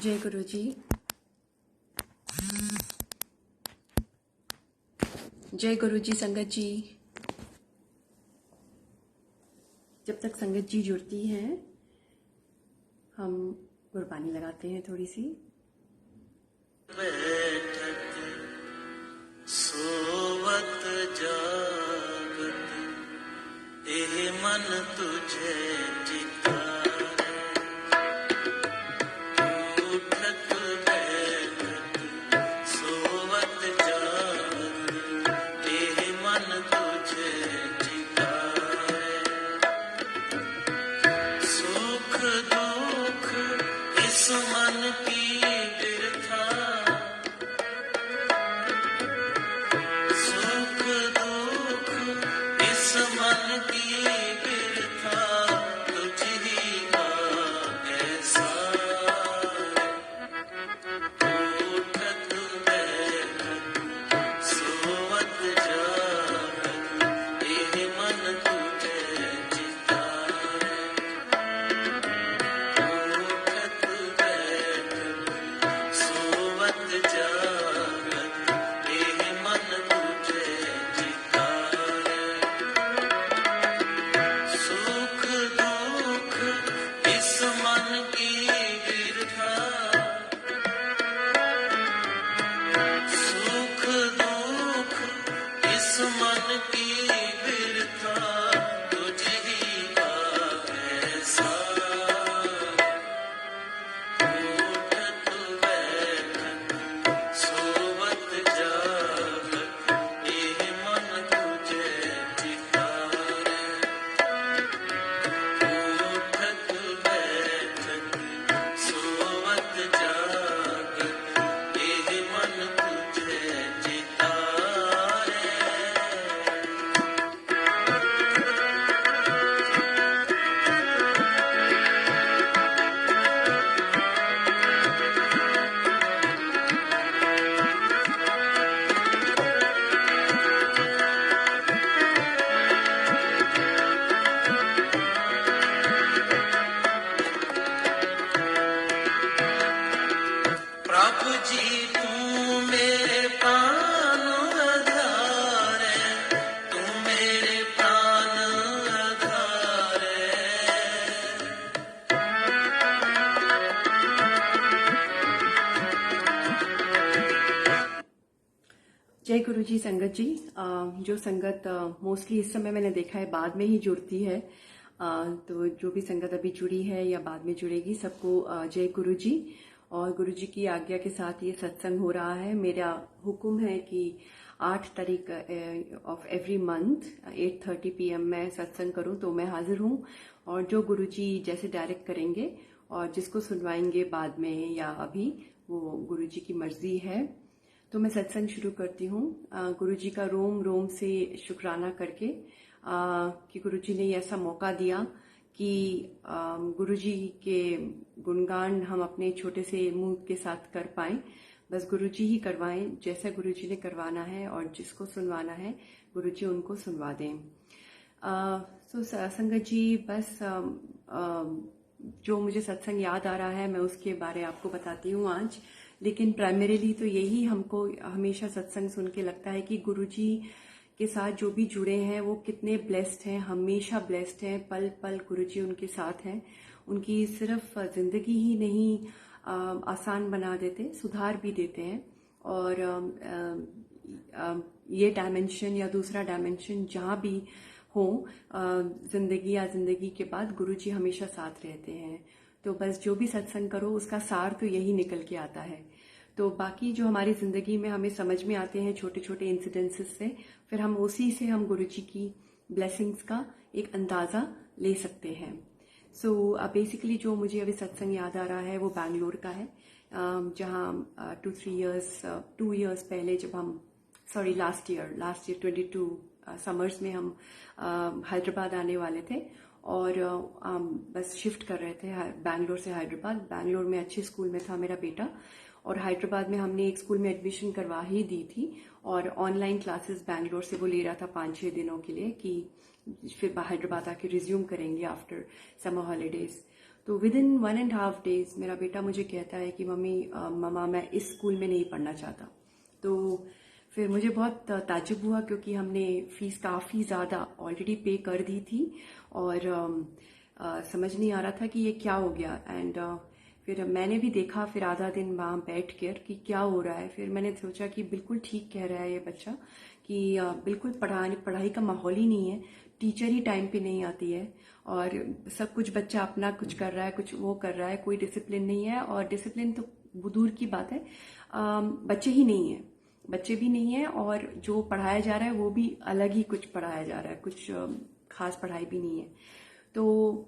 जय गुरु जी। जय गुरु जी। संगत जी, जब तक संगत जी जुड़ती हैं हम गुरबानी लगाते हैं थोड़ी सी। सोवत जागत एह मन तुझे चितारे, उठत बैठत सोवत जागत एह मन तुझे चितारे, सुख दुख इस मन की बिरथा, सुख दुख इस मन की बिरथा, तुझ ही का ऐसा उठत बैठत सोवत जागत एह मन तुझे चितारे, उठत बैठत सोवत जागत एह मन तुझे चितारे, सुख दुख इस मन की बिरथा, सुख दुख इस मन की बिरथा, तुझ ही का ऐसा उठत बैठत सोवत जागत एह मन तुझे चितारे, उठत बैठत सोवत जागत एह मन तुझे चितारे। प्रभु जी तू मेरे प्राण आधारे, तू मेरे प्राण आधारे, जय गुरु जी। संगत जी, जो संगत मोस्टली इस समय मैंने देखा है बाद में ही जुड़ती है, तो जो भी संगत अभी जुड़ी है या बाद में जुड़ेगी सबको जय गुरु जी। और गुरु जी की आज्ञा के साथ ये सत्संग हो रहा है। मेरा हुक्म है कि 8 तारीख ऑफ एवरी मंथ 8:30 PM मैं सत्संग करूं, तो मैं हाजिर हूं। और जो गुरु जी जैसे डायरेक्ट करेंगे और जिसको सुनवाएंगे बाद में या अभी, वो गुरु जी की मर्जी है। तो मैं सत्संग शुरू करती हूँ गुरु जी का रोम रोम से शुक्राना करके कि गुरु जी ने ऐसा मौका दिया कि गुरु जी के गुणगान हम अपने छोटे से मुंह के साथ कर पाएं। बस गुरु जी ही करवाएं, जैसा गुरु जी ने करवाना है, और जिसको सुनवाना है गुरु जी उनको सुनवा दें। तो संगत जी, बस जो मुझे सत्संग याद आ रहा है मैं उसके बारे आपको बताती हूँ आज। लेकिन प्राइमरीली तो यही हमको हमेशा सत्संग सुन के लगता है कि गुरु जी के साथ जो भी जुड़े हैं वो कितने ब्लेस्ड हैं, हमेशा ब्लेस्ड हैं। पल पल गुरु जी उनके साथ हैं। उनकी सिर्फ जिंदगी ही नहीं आसान बना देते, सुधार भी देते हैं। और ये डायमेंशन या दूसरा डायमेंशन जहाँ भी हो जिंदगी या जिंदगी के बाद, गुरु जी हमेशा साथ रहते हैं। तो बस जो भी सत्संग करो उसका सार तो यही निकल के आता है। तो बाकी जो हमारी जिंदगी में हमें समझ में आते हैं छोटे छोटे इंसिडेंसेस से, फिर हम उसी से हम गुरु जी की ब्लेसिंग्स का एक अंदाजा ले सकते हैं। सो बेसिकली जो मुझे अभी सत्संग याद आ रहा है वो बैंगलोर का है, जहाँ 2 इयर्स पहले जब हम लास्ट ईयर 22 समर्स में हम हैदराबाद आने वाले थे और बस शिफ्ट कर रहे थे बैंगलोर से हैदराबाद। बैंगलोर में अच्छे स्कूल में था मेरा बेटा, और हैदराबाद में हमने एक स्कूल में एडमिशन करवा ही दी थी, और ऑनलाइन क्लासेस बैंगलोर से वो ले रहा था 5-6 दिनों के लिए कि फिर हैदराबाद आके रिज्यूम करेंगे आफ्टर समर हॉलीडेज। तो विद इन 1.5 days मेरा बेटा मुझे कहता है कि मम्मी मम्मा मैं इस स्कूल में नहीं पढ़ना चाहता। तो फिर मुझे बहुत ताज्जुब हुआ, क्योंकि हमने फीस काफ़ी ज़्यादा ऑलरेडी पे कर दी थी और समझ नहीं आ रहा था कि ये क्या हो गया। एंड फिर मैंने भी देखा फिर आधा दिन वहाँ बैठ कर कि क्या हो रहा है। फिर मैंने सोचा कि बिल्कुल ठीक कह रहा है ये बच्चा कि बिल्कुल पढ़ाई का माहौल ही नहीं है, टीचर ही टाइम पे नहीं आती है और सब कुछ बच्चा अपना कुछ कर रहा है, कुछ वो कर रहा है, कोई डिसिप्लिन नहीं है। और डिसिप्लिन तो दूर की बात है, बच्चे ही नहीं है, बच्चे भी नहीं है और जो पढ़ाया जा रहा है वो भी अलग ही कुछ पढ़ाया जा रहा है, कुछ खास पढ़ाई भी नहीं है। तो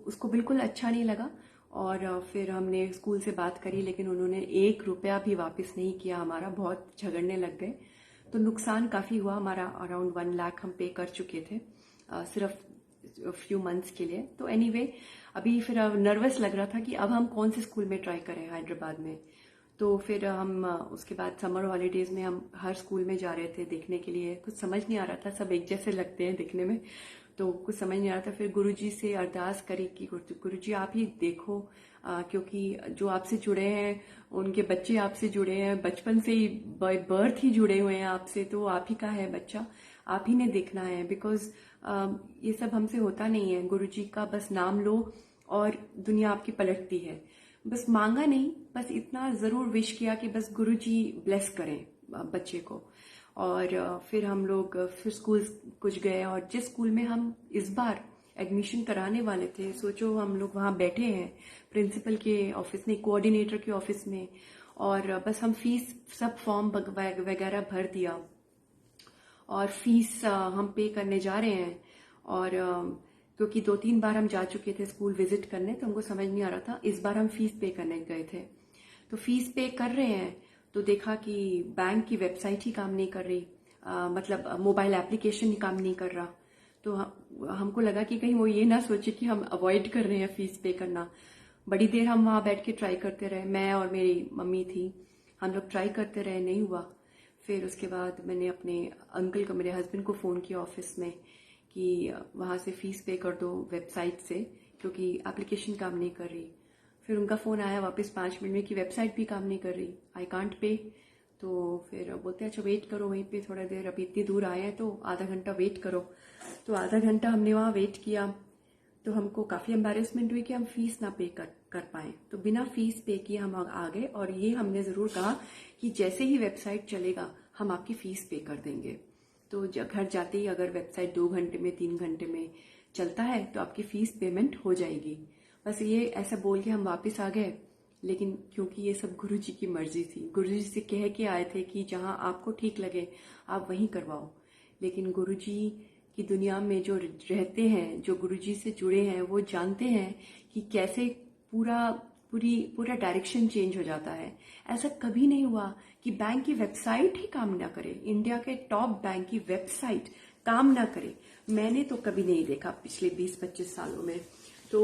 उसको बिल्कुल अच्छा नहीं लगा और फिर हमने स्कूल से बात करी, लेकिन उन्होंने 1 रुपया भी वापस नहीं किया हमारा। बहुत झगड़ने लग गए, तो नुकसान काफ़ी हुआ हमारा। अराउंड 1 लाख हम पे कर चुके थे सिर्फ फ्यू मंथ्स के लिए। तो एनीवे अभी फिर नर्वस लग रहा था कि अब हम कौन से स्कूल में ट्राई करें हैदराबाद में। तो फिर हम उसके बाद समर हॉलीडेज में हम हर स्कूल में जा रहे थे देखने के लिए। कुछ समझ नहीं आ रहा था, सब एक जैसे लगते हैं दिखने में, तो कुछ समझ नहीं आ रहा था। फिर गुरुजी से अरदास करी कि गुरुजी आप ही देखो, क्योंकि जो आपसे जुड़े हैं उनके बच्चे आपसे जुड़े हैं, बचपन से ही बाय बर्थ ही जुड़े हुए हैं आपसे, तो आप ही का है बच्चा, आप ही ने देखना है। बिकॉज ये सब हमसे होता नहीं है। गुरुजी का बस नाम लो और दुनिया आपकी पलटती है। बस मांगा नहीं, बस इतना ज़रूर विश किया कि बस गुरुजी ब्लेस करें बच्चे को। और फिर हम लोग फिर स्कूल कुछ गए और जिस स्कूल में हम इस बार एडमिशन कराने वाले थे, सोचो हम लोग वहाँ बैठे हैं प्रिंसिपल के ऑफिस में, कोऑर्डिनेटर के ऑफिस में, और बस हम फीस सब फॉर्म वगैरह भर दिया और फीस हम पे करने जा रहे हैं। और क्योंकि 2-3 बार हम जा चुके थे स्कूल विजिट करने, तो हमको समझ नहीं आ रहा था। इस बार हम फीस पे करने गए थे, तो फीस पे कर रहे हैं तो देखा कि बैंक की वेबसाइट ही काम नहीं कर रही, मतलब मोबाइल एप्लीकेशन ही काम नहीं कर रहा। तो हमको लगा कि कहीं वो ये ना सोचे कि हम अवॉइड कर रहे हैं फीस पे करना। बड़ी देर हम वहाँ बैठ के ट्राई करते रहे, मैं और मेरी मम्मी थी, हम लोग ट्राई करते रहे, नहीं हुआ। फिर उसके बाद मैंने अपने अंकल को, मेरे हस्बैंड को फ़ोन किया ऑफिस में कि वहाँ से फ़ीस पे कर दो वेबसाइट से, क्योंकि एप्लीकेशन काम नहीं कर रही। फिर उनका फ़ोन आया वापस 5 मिनट में कि वेबसाइट भी काम नहीं कर रही, आई कांट पे। तो फिर बोलते हैं अच्छा वेट करो वहीं पे थोड़ा देर, अभी इतनी दूर आए हैं तो आधा घंटा वेट करो। तो आधा घंटा हमने वहाँ वेट किया, तो हमको काफ़ी एम्बैरेसमेंट हुई कि हम फीस ना पे कर पाएँ। तो बिना फीस पे किए हम आ गए और ये हमने ज़रूर कहा कि जैसे ही वेबसाइट चलेगा हम आपकी फ़ीस पे कर देंगे। तो घर जाते ही अगर वेबसाइट 2 घंटे में 3 घंटे में चलता है तो आपकी फ़ीस पेमेंट हो जाएगी। बस ये ऐसा बोल के हम वापस आ गए। लेकिन क्योंकि ये सब गुरुजी की मर्जी थी, गुरुजी से कह के आए थे कि जहाँ आपको ठीक लगे आप वहीं करवाओ। लेकिन गुरुजी की दुनिया में जो रहते हैं, जो गुरुजी से जुड़े हैं, वो जानते हैं कि कैसे पूरा डायरेक्शन चेंज हो जाता है। ऐसा कभी नहीं हुआ कि बैंक की वेबसाइट ही काम ना करे, इंडिया के टॉप बैंक की वेबसाइट काम ना करे। मैंने तो कभी नहीं देखा पिछले 20-25 सालों में। तो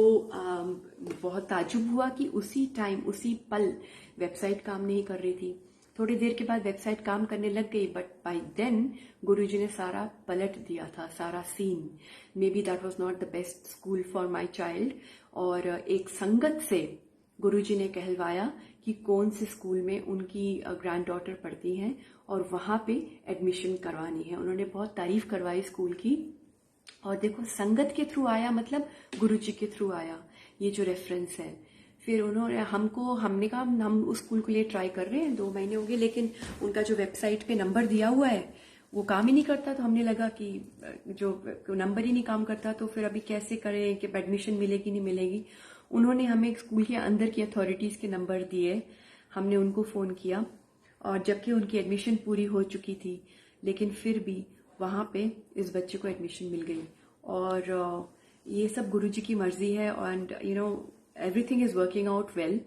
बहुत ताज्जुब हुआ कि उसी टाइम उसी पल वेबसाइट काम नहीं कर रही थी। थोड़ी देर के बाद वेबसाइट काम करने लग गई, बट बाय देन गुरुजी ने सारा पलट दिया था, सारा scene. May be that was not the best school for my child. और एक संगत से गुरुजी ने कहलवाया कि कौन से स्कूल में उनकी ग्रैंड डॉटर पढ़ती हैं और वहाँ पे एडमिशन करवानी है। उन्होंने बहुत तारीफ करवाई स्कूल की। और देखो संगत के थ्रू आया, मतलब गुरुजी के थ्रू आया, ये जो रेफरेंस है। फिर हमने कहा हम उस स्कूल के लिए ट्राई कर रहे हैं, 2 महीने हो गए, लेकिन उनका जो वेबसाइट पे नंबर दिया हुआ है वो काम ही नहीं करता। तो हमने लगा कि जो नंबर ही नहीं काम करता तो फिर अभी कैसे करें कि एडमिशन मिलेगी नहीं मिलेगी। उन्होंने हमें स्कूल के अंदर की अथॉरिटीज़ के नंबर दिए, हमने उनको फ़ोन किया, और जबकि उनकी एडमिशन पूरी हो चुकी थी, लेकिन फिर भी वहाँ पे इस बच्चे को एडमिशन मिल गई। और ये सब गुरुजी की मर्जी है, and everything is working out well.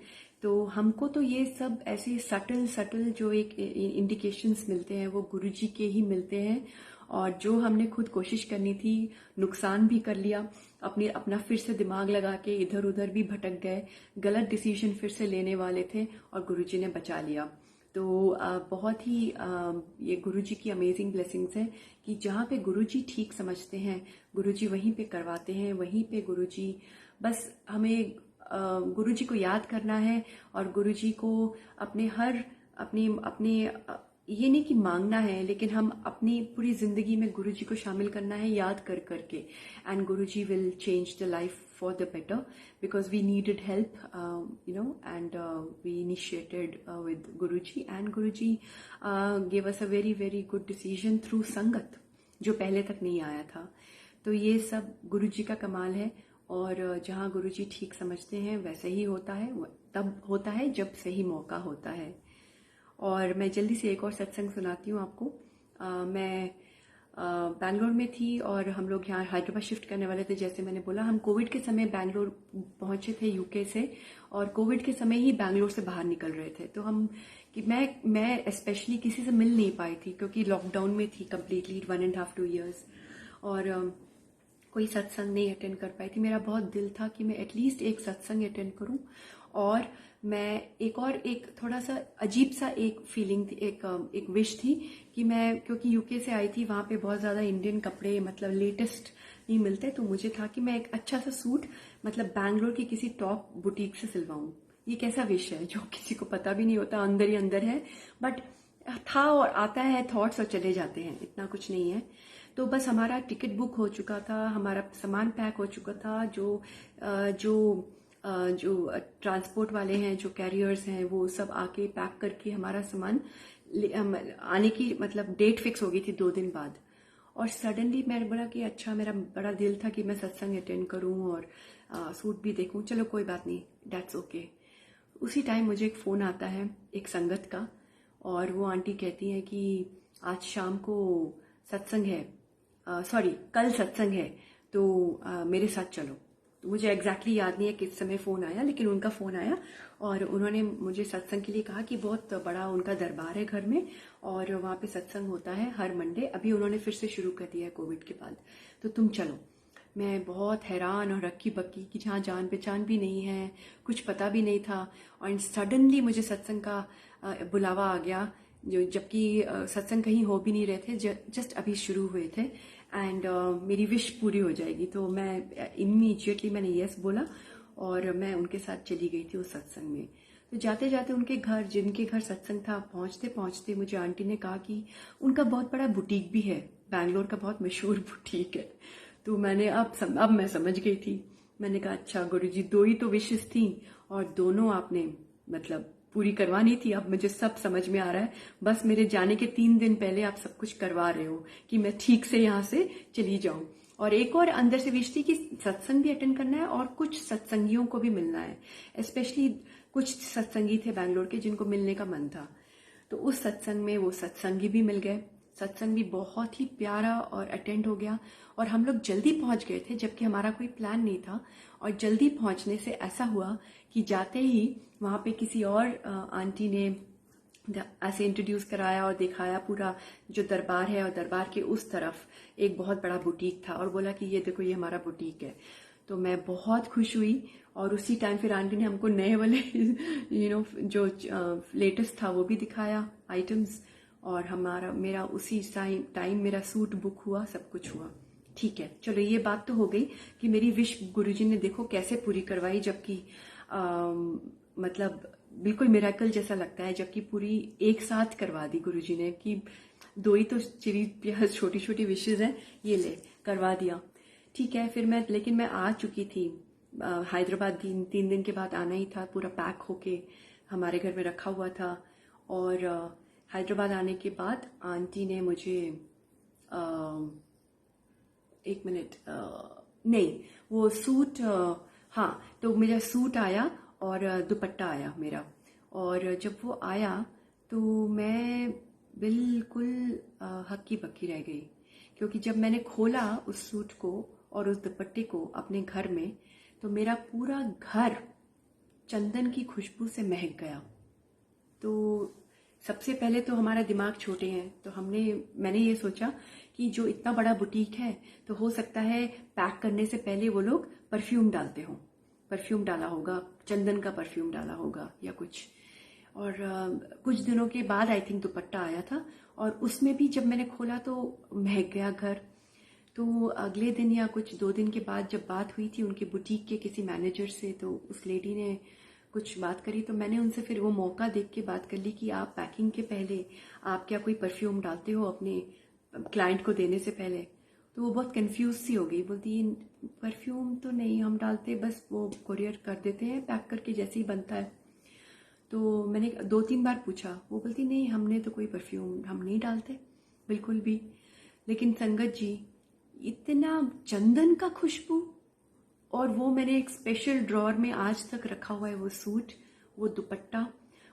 तो हमको तो ये सब ऐसे सटल जो एक इंडिकेशंस मिलते हैं वो गुरुजी के ही मिलते हैं। और जो हमने खुद कोशिश करनी थी, नुकसान भी कर लिया, अपना फिर से दिमाग लगा के इधर उधर भी भटक गए, गलत डिसीजन फिर से लेने वाले थे और गुरुजी ने बचा लिया। तो बहुत ही ये गुरुजी की अमेजिंग ब्लेसिंग्स है कि जहाँ पे गुरुजी ठीक समझते हैं, गुरुजी वहीं पे करवाते हैं, वहीं पे गुरुजी बस हमें गुरुजी को याद करना है और गुरुजी को अपने हर अपने अपने ये नहीं कि मांगना है, लेकिन हम अपनी पूरी जिंदगी में गुरुजी को शामिल करना है याद कर करके। And Guruji will change the life for the better because we needed help, you know, and we initiated with Guruji and Guruji gave us a very very good decision through संगत जो पहले तक नहीं आया था। तो ये सब गुरुजी का कमाल है और जहाँ गुरुजी ठीक समझते हैं वैसे ही होता है, तब होता है जब सही मौका होता है। और मैं जल्दी से एक और सत्संग सुनाती हूँ आपको। मैं बैंगलोर में थी और हम लोग यहाँ हैदराबाद शिफ्ट करने वाले थे। जैसे मैंने बोला, हम कोविड के समय बैंगलोर पहुंचे थे यूके से, और कोविड के समय ही बैंगलोर से बाहर निकल रहे थे। तो हम कि मैं स्पेशली किसी से मिल नहीं पाई थी क्योंकि लॉकडाउन में थी कंप्लीटली 1.5 2 years, और कोई सत्संग नहीं अटेंड कर पाई थी। मेरा बहुत दिल था कि मैं एटलीस्ट एक सत्संग अटेंड करूं, और मैं एक थोड़ा सा अजीब सा एक फीलिंग थी, एक विश थी कि मैं, क्योंकि यूके से आई थी, वहाँ पे बहुत ज़्यादा इंडियन कपड़े मतलब लेटेस्ट नहीं मिलते, तो मुझे था कि मैं एक अच्छा सा सूट मतलब बैंगलोर की किसी टॉप बुटीक से सिलवाऊं। ये कैसा विश है जो किसी को पता भी नहीं होता, अंदर ही अंदर है, बट था और आता है थॉट्स और चले जाते हैं, इतना कुछ नहीं है। तो बस हमारा टिकट बुक हो चुका था, हमारा सामान पैक हो चुका था। जो ट्रांसपोर्ट वाले हैं, जो कैरियर्स हैं, वो सब आके पैक करके हमारा सामान आने की मतलब डेट फिक्स हो गई थी 2 दिन बाद। और सडनली मैंने बोला कि अच्छा, मेरा बड़ा दिल था कि मैं सत्संग अटेंड करूं और सूट भी देखूं, चलो कोई बात नहीं, डेट्स ओके। उसी टाइम मुझे एक फ़ोन आता है एक संगत का, और वो आंटी कहती हैं कि आज शाम को सत्संग है, कल सत्संग है, तो मेरे साथ चलो। तो मुझे एग्जैक्टली याद नहीं है किस समय फ़ोन आया, लेकिन उनका फ़ोन आया और उन्होंने मुझे सत्संग के लिए कहा कि बहुत बड़ा उनका दरबार है घर में, और वहाँ पे सत्संग होता है हर मंडे। अभी उन्होंने फिर से शुरू कर दिया है कोविड के बाद, तो तुम चलो। मैं बहुत हैरान और रक्की बक्की कि जहाँ जान पहचान भी नहीं है, कुछ पता भी नहीं था, और सडनली मुझे सत्संग का बुलावा आ गया, जो जबकि सत्संग कहीं हो भी नहीं रहे थे, जस्ट अभी शुरू हुए थे, एंड मेरी विश पूरी हो जाएगी। तो मैं इमीडिएटली मैंने यस बोला और मैं उनके साथ चली गई थी उस सत्संग में। तो जाते जाते उनके घर, जिनके घर सत्संग था, पहुंचते पहुंचते मुझे आंटी ने कहा कि उनका बहुत बड़ा बुटीक भी है, बैंगलोर का बहुत मशहूर बुटीक है। तो मैंने अब मैं समझ गई थी। मैंने कहा अच्छा गुरुजी, 2 ही तो विशेस थी और दोनों आपने मतलब पूरी करवानी थी। अब मुझे सब समझ में आ रहा है, बस मेरे जाने के 3 दिन पहले आप सब कुछ करवा रहे हो कि मैं ठीक से यहाँ से चली जाऊं। और एक और अंदर से विश थी कि सत्संग भी अटेंड करना है और कुछ सत्संगियों को भी मिलना है। स्पेशली कुछ सत्संगी थे बैंगलोर के जिनको मिलने का मन था। तो उस सत्संग में वो सत्संगी भी मिल गए। सत्संग भी बहुत ही प्यारा और अटेंड हो गया, और हम लोग जल्दी पहुंच गए थे जबकि हमारा कोई प्लान नहीं था। और जल्दी पहुंचने से ऐसा हुआ कि जाते ही वहाँ पे किसी और आंटी ने ऐसे इंट्रोड्यूस कराया और दिखाया पूरा जो दरबार है, और दरबार के उस तरफ एक बहुत बड़ा बुटीक था, और बोला कि ये देखो, ये हमारा बुटीक है। तो मैं बहुत खुश हुई, और उसी टाइम फिर आंटी ने हमको नए वाले जो लेटेस्ट था वो भी दिखाया आइटम्स, और मेरा उसी टाइम मेरा सूट बुक हुआ, सब कुछ हुआ। ठीक है, चलो ये बात तो हो गई कि मेरी विश गुरुजी ने देखो कैसे पूरी करवाई, जबकि मतलब बिल्कुल मिरेकल जैसा लगता है, जबकि पूरी एक साथ करवा दी गुरुजी ने कि 2 ही तो छोटी छोटी विशेज हैं, ये ले करवा दिया। ठीक है, फिर लेकिन मैं आ चुकी थी हैदराबाद। 3 दिन के बाद आना ही था, पूरा पैक होके हमारे घर में रखा हुआ था। और हैदराबाद आने के बाद आंटी ने मुझे 1 मिनट, नहीं, वो सूट, हाँ, तो मेरा सूट आया और दुपट्टा आया मेरा। और जब वो आया तो मैं बिल्कुल हक्की बक्की रह गई, क्योंकि जब मैंने खोला उस सूट को और उस दुपट्टे को अपने घर में, तो मेरा पूरा घर चंदन की खुशबू से महक गया। तो सबसे पहले तो हमारा दिमाग छोटे हैं, तो मैंने ये सोचा कि जो इतना बड़ा बुटीक है तो हो सकता है पैक करने से पहले वो लोग परफ्यूम डालते हों, परफ्यूम डाला होगा, चंदन का परफ्यूम डाला होगा या कुछ। और कुछ दिनों के बाद आई थिंक दुपट्टा आया था, और उसमें भी जब मैंने खोला तो महक गया घर। तो अगले दिन या कुछ 2 दिन के बाद जब बात हुई थी उनके बुटीक के किसी मैनेजर से, तो उस लेडी ने कुछ बात करी, तो मैंने उनसे फिर वो मौका देख के बात कर ली कि आप पैकिंग के पहले आप क्या कोई परफ्यूम डालते हो अपने क्लाइंट को देने से पहले? तो वो बहुत कंफ्यूज सी हो गई, बोलती परफ्यूम तो नहीं हम डालते, बस वो कुरियर कर देते हैं पैक करके जैसे ही बनता है। तो मैंने 2-3 बार पूछा, वो बोलती नहीं हमने तो कोई परफ्यूम हम नहीं डालते बिल्कुल भी। लेकिन संगत जी, इतना चंदन का खुशबू, और वो मैंने एक स्पेशल ड्रॉर में आज तक रखा हुआ है, वो सूट, वो दुपट्टा,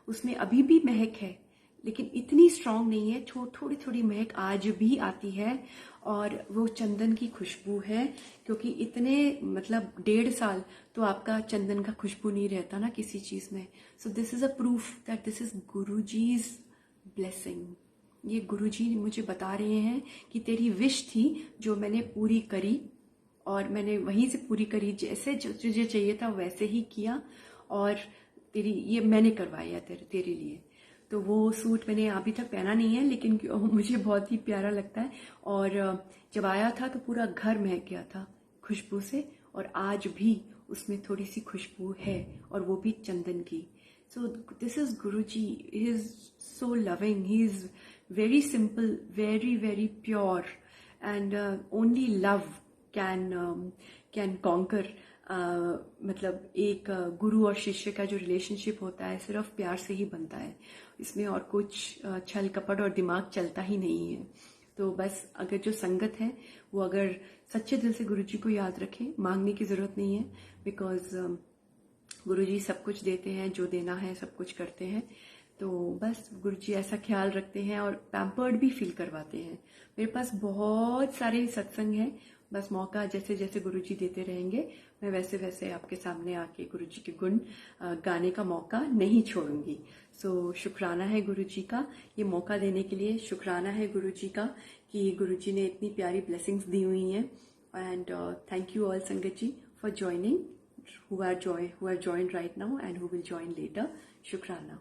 उसमें अभी भी महक है लेकिन इतनी स्ट्रांग नहीं है, थोड़ी थोड़ी महक आज भी आती है, और वो चंदन की खुशबू है। क्योंकि इतने मतलब 1.5 साल तो आपका चंदन का खुशबू नहीं रहता ना किसी चीज में। So this is a proof that this is Guruji's blessing. ये गुरुजी मुझे बता रहे हैं कि तेरी विश थी जो मैंने पूरी करी, और मैंने वहीं से पूरी करी, जैसे जो तुझे चाहिए था वैसे ही किया, और तेरी ये मैंने करवाया तेरे लिए। तो वो सूट मैंने अभी तक पहना नहीं है, लेकिन मुझे बहुत ही प्यारा लगता है। और जब आया था तो पूरा घर महक गया था खुशबू से, और आज भी उसमें थोड़ी सी खुशबू है, और वो भी चंदन की। So this is Guruji, he is so loving, he is very simple, very very pure, and only love can conquer. मतलब एक गुरु और शिष्य का जो रिलेशनशिप होता है सिर्फ प्यार से ही बनता है, इसमें और कुछ छल कपट और दिमाग चलता ही नहीं है। तो बस अगर जो संगत है वो अगर सच्चे दिल से गुरुजी को याद रखें, मांगने की जरूरत नहीं है, बिकॉज गुरुजी सब कुछ देते हैं, जो देना है सब कुछ करते हैं। तो बस गुरुजी ऐसा ख्याल रखते हैं और पैम्पर्ड भी फील करवाते हैं। मेरे पास बहुत सारे सत्संग हैं, बस मौका जैसे जैसे गुरुजी देते रहेंगे मैं वैसे वैसे आपके सामने आके गुरुजी के गुण गाने का मौका नहीं छोड़ूंगी। सो शुक्राना है गुरुजी का ये मौका देने के लिए, शुक्राना है गुरुजी का कि गुरुजी ने इतनी प्यारी ब्लेसिंग्स दी हुई हैं। And thank you all sangat ji for joining, who are joined right now and who will join later. Shukrana.